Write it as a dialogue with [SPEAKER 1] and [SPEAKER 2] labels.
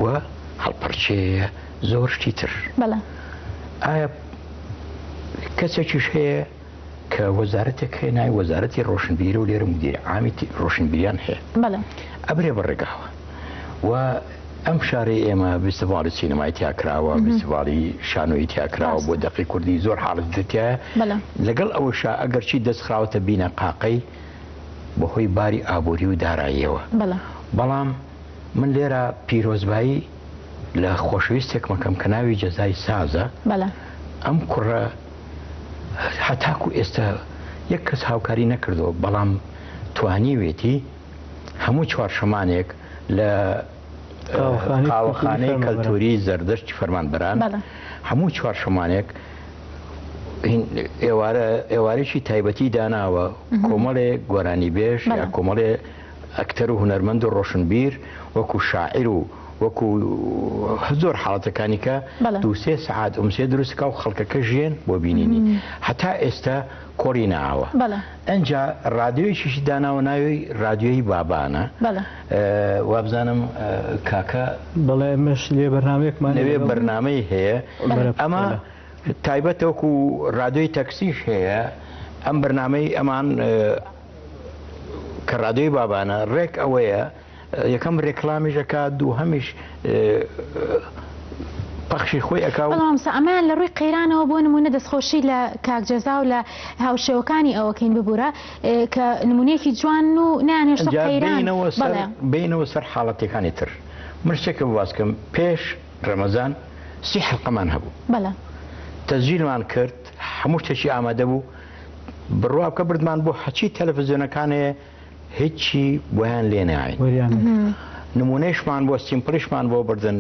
[SPEAKER 1] و هەڵپەرچەیە زۆر شتی تر. ئایا کەسێکیش هەیە کە وەزارەتێک هەیە ناوی وەزارەتی ڕۆشنبیری و لێرە مدیری عامی ڕۆشنبیریان هەیە ئەبرێ بەڕێگاوە و ئەم شارەی ئێمە فستیڤاڵی سینەمای تیاکراوە فستیڤاڵی شانۆیی تیاکراوە بۆ دەقی کوردی زۆر حاڵەتێتە لەگەڵ ئەوەشا ئەگەرچی دەستخراوەتە بینە قاقەی بەهۆی باری ئابووری و داراییەوە بەڵام من لێرە پیرۆزبایی لە خۆشەویستێک مەکەم کە ناوی جەزای سازە ئەم کوڕە هەتاکو ئێستا یەک کەس هاوکاری نەکردەوە بەڵام توانیوێتی هەموو چوارشەمانێک لە قاوەخانەی کەلتوری زەردەشتی فەرمانبەران هەموو چوارشەمانێک ئێوارێکی تایبەتی داناوە کۆمەڵێ گۆرانی بێژ یا کۆمەڵێ ئەکتەر و هونەرمەند و ڕۆشنبیر وەکو شاعیر و وەکو زۆر حاڵەتەکانی کە دووسێ سعات ئەمسێ دروستکە و خەڵکەکە ژێن بۆ بینینی هەتا ئێستا کۆڕی ناوە ئەنجا ڕادیۆیشیشی داناوە ناوی ڕادیۆی بابانە وابزانم کاکە
[SPEAKER 2] بەڵێ مەش لێ بەرنامەیەکمان
[SPEAKER 1] لەوێ بەرنامەی هەیە ئەمە تایبەت وەکو ڕادیۆی تەکسیش هەیە ئەم بەرنامەی ئەمان کە ڕادیۆی بابانە ڕێک ئەوەیە یەکەم ڕێکلامیژەکە دوو هەمیش پەخشی خۆی ئەکا
[SPEAKER 3] ئەمان لە ڕووی قەیرانەوە بۆ نمونە دەستخۆشی لە کاکجەزا و لە هاوشێوەکانی ئەوەکەین ببوورە کە نمونەیەکی جوان و نانێشتە قەیران
[SPEAKER 1] بینەوە سەر حاڵەتەکانی تر من شتێکە بواسکەم پێش ڕەمەزان 30 حەلقەمان هەبوو تەسجیلمان کرد هەموو شتێکی ئامادە بوو بڕوا بکە بردمان بۆ حەچی تەلەڤیزیۆنەکانەیە هیچی بۆیان لێ ناین نمونەیشمان بۆ سیمپڵیشمان بۆ بردن